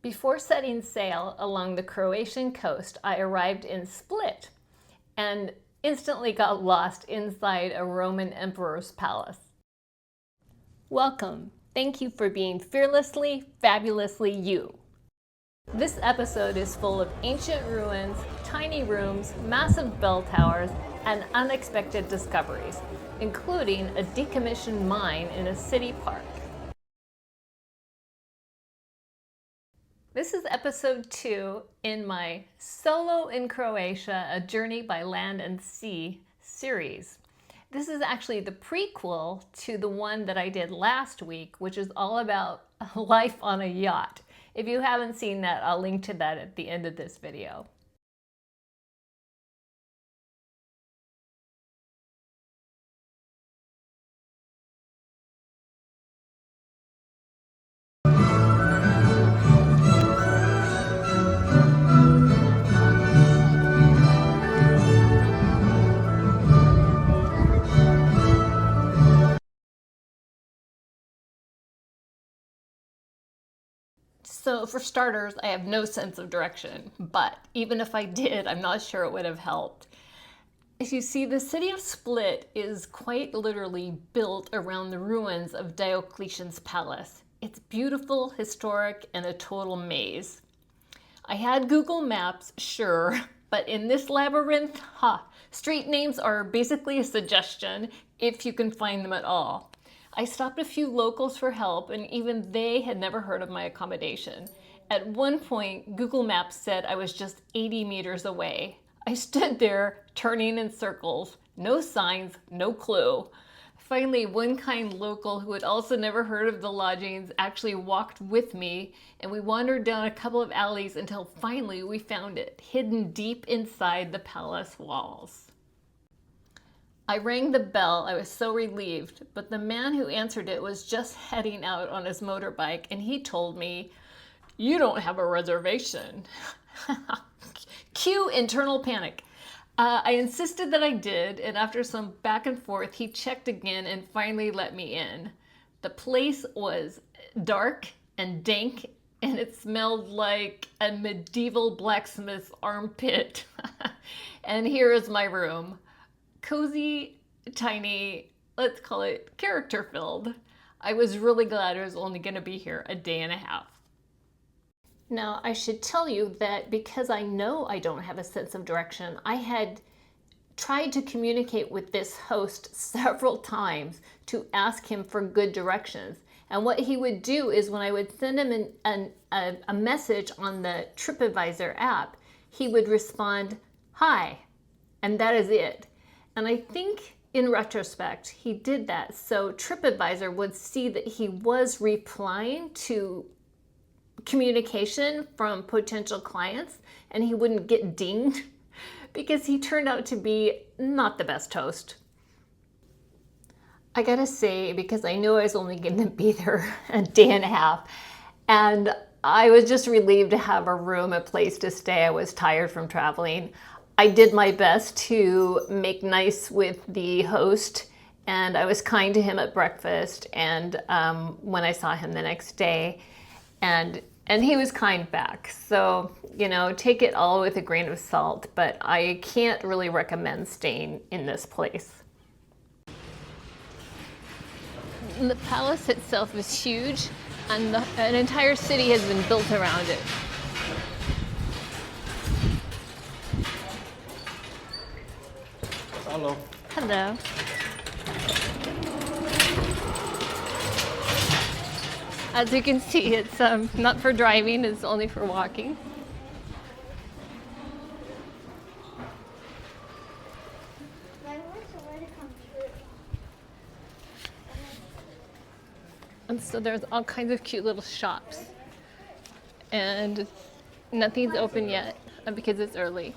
Before setting sail along the Croatian coast, I arrived in Split and instantly got lost inside a Roman emperor's palace. Welcome. Thank you for being fearlessly, fabulously you. This episode is full of ancient ruins, tiny rooms, massive bell towers, and unexpected discoveries, including a decommissioned mine in a city park. This is episode 2 in my Solo in Croatia, A Journey by Land and Sea series. This is actually the prequel to the one that I did last week, which is all about life on a yacht. If you haven't seen that, I'll link to that at the end of this video. So for starters, I have no sense of direction, but even if I did, I'm not sure it would have helped. As you see, the city of Split is quite literally built around the ruins of Diocletian's palace. It's beautiful, historic, and a total maze. I had Google Maps, sure, but in this labyrinth, street names are basically a suggestion if you can find them at all. I stopped a few locals for help, and even they had never heard of my accommodation. At one point, Google Maps said I was just 80 meters away. I stood there, turning in circles. No signs, no clue. Finally, one kind local who had also never heard of the Lodgings actually walked with me, and we wandered down a couple of alleys until finally we found it, hidden deep inside the palace walls. I rang the bell. I was so relieved, but the man who answered it was just heading out on his motorbike, and he told me, "You don't have a reservation." Cue internal panic. I insisted that I did, and after some back and forth, he checked again and finally let me in. The place was dark and dank, and it smelled like a medieval blacksmith's armpit. And here is my room. Cozy, tiny, let's call it character-filled. I was really glad I was only going to be here a day and a half. Now, I should tell you that because I know I don't have a sense of direction, I had tried to communicate with this host several times to ask him for good directions. And what he would do is when I would send him a message on the TripAdvisor app, he would respond, "Hi," and that is it. And I think in retrospect, he did that so TripAdvisor would see that he was replying to communication from potential clients and he wouldn't get dinged because he turned out to be not the best host. I gotta say, because I knew I was only going to be there a day and a half, and I was just relieved to have a room, a place to stay. I was tired from traveling. I did my best to make nice with the host, and I was kind to him at breakfast and when I saw him the next day, and he was kind back. So, you know, take it all with a grain of salt, but I can't really recommend staying in this place. The palace itself is huge, and an entire city has been built around it. Hello. Hello. As you can see, it's not for driving, it's only for walking. And so there's all kinds of cute little shops. And nothing's open yet because it's early.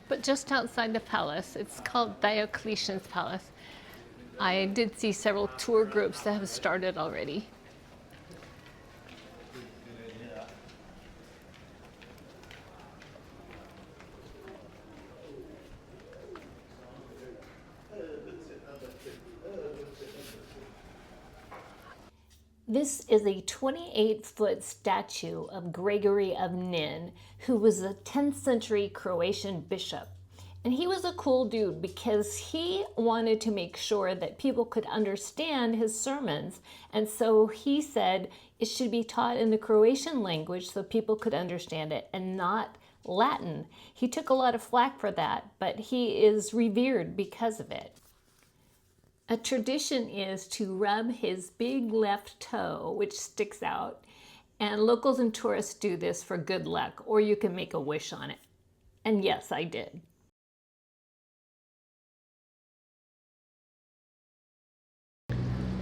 But just outside the palace, it's called Diocletian's Palace. I did see several tour groups that have started already. This is a 28-foot statue of Gregory of Nin, who was a 10th century Croatian bishop. And he was a cool dude because he wanted to make sure that people could understand his sermons. And so he said it should be taught in the Croatian language so people could understand it and not Latin. He took a lot of flack for that, but he is revered because of it. A tradition is to rub his big left toe, which sticks out, and locals and tourists do this for good luck, or you can make a wish on it. And yes, I did.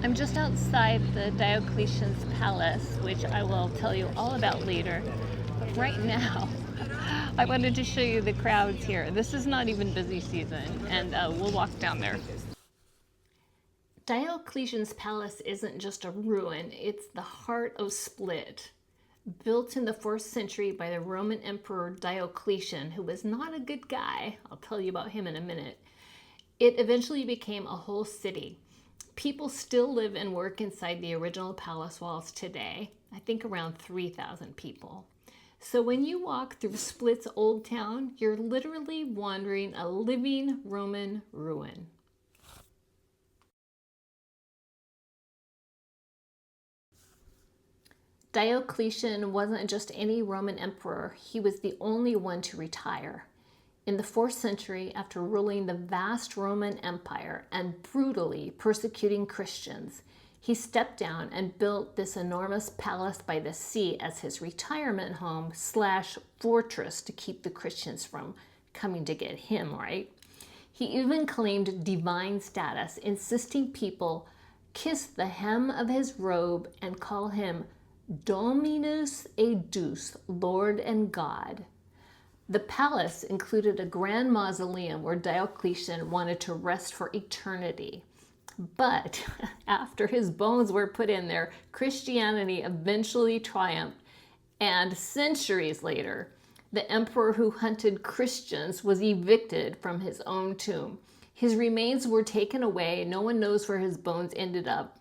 I'm just outside the Diocletian's palace, which I will tell you all about later. But right now, I wanted to show you the crowds here. This is not even busy season, and we'll walk down there. Diocletian's palace isn't just a ruin, it's the heart of Split. Built in the 4th century by the Roman Emperor Diocletian, who was not a good guy, I'll tell you about him in a minute, it eventually became a whole city. People still live and work inside the original palace walls today, I think around 3,000 people. So when you walk through Split's old town, you're literally wandering a living Roman ruin. Diocletian wasn't just any Roman emperor, he was the only one to retire. In the 4th century, after ruling the vast Roman Empire and brutally persecuting Christians, he stepped down and built this enormous palace by the sea as his retirement home / fortress to keep the Christians from coming to get him, right? He even claimed divine status, insisting people kiss the hem of his robe and call him Dominus et Deus, Lord and God. The palace included a grand mausoleum where Diocletian wanted to rest for eternity. But after his bones were put in there, Christianity eventually triumphed, and centuries later, the emperor who hunted Christians was evicted from his own tomb. His remains were taken away, no one knows where his bones ended up,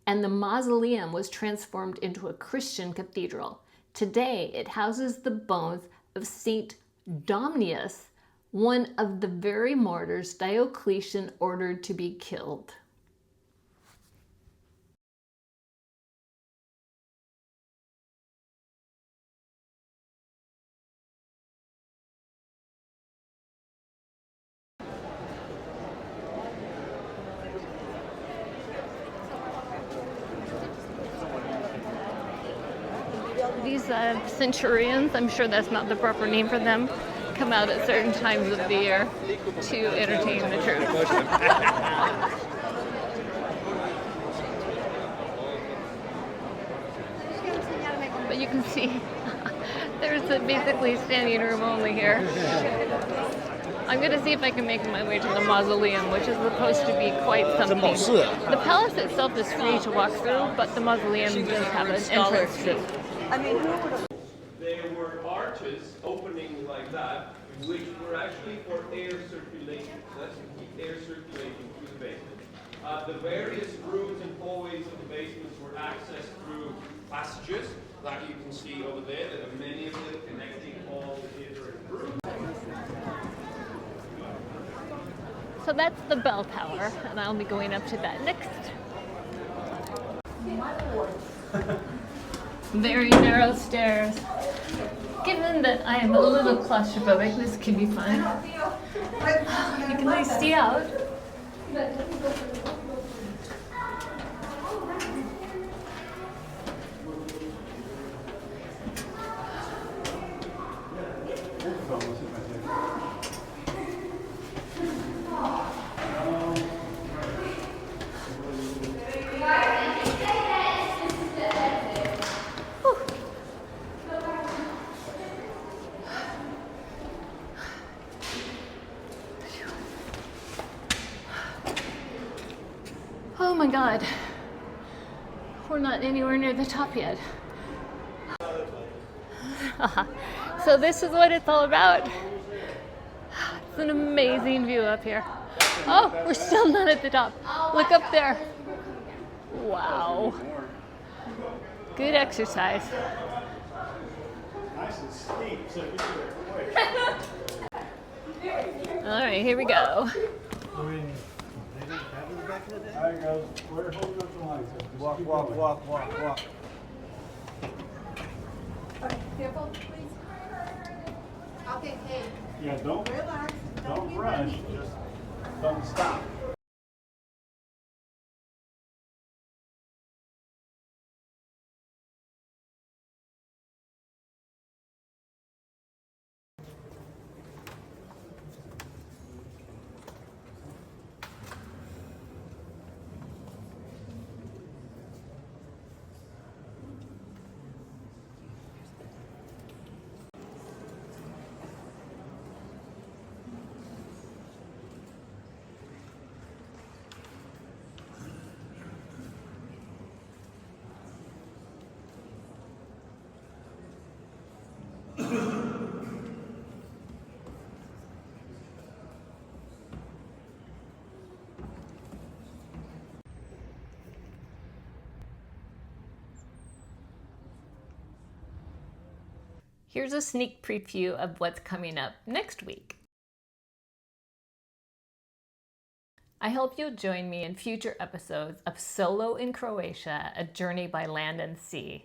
and the mausoleum was transformed into a Christian cathedral. Today, it houses the bones of St. Domnius, one of the very martyrs Diocletian ordered to be killed. These centurions, I'm sure that's not the proper name for them, come out at certain times of the year to entertain the troops. But you can see there's basically standing room only here. I'm going to see if I can make my way to the mausoleum, which is supposed to be quite something. The palace itself is free to walk through, but the mausoleum does have an entrance fee. There were arches opening like that, which were actually for air circulation. So that's to keep air circulating through the basement. The various rooms and hallways of the basements were accessed through passages that you can see over there. There are many of them connecting all the different rooms. So that's the bell tower, and I'll be going up to that next. Very narrow stairs. Given that I am a little claustrophobic, this could be fun. You can really see out. Oh my God, we're not anywhere near the top yet. So this is what it's all about. It's an amazing view up here. Oh, we're still not at the top. Look up there. Wow. Good exercise. Nice and steep, so you get quick. All right, here we go. I mean, they didn't have it back in the day? There you go. We're holding up the line. So walk. Okay, careful, please. Okay, hey. Yeah, don't Relax. don't be rush. running. Just don't stop. Here's a sneak preview of what's coming up next week. I hope you'll join me in future episodes of Solo in Croatia, A Journey by Land and Sea.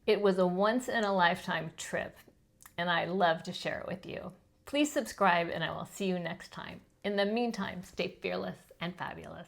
It was a once-in-a-lifetime trip, and I love to share it with you. Please subscribe, and I will see you next time. In the meantime, stay fearless and fabulous.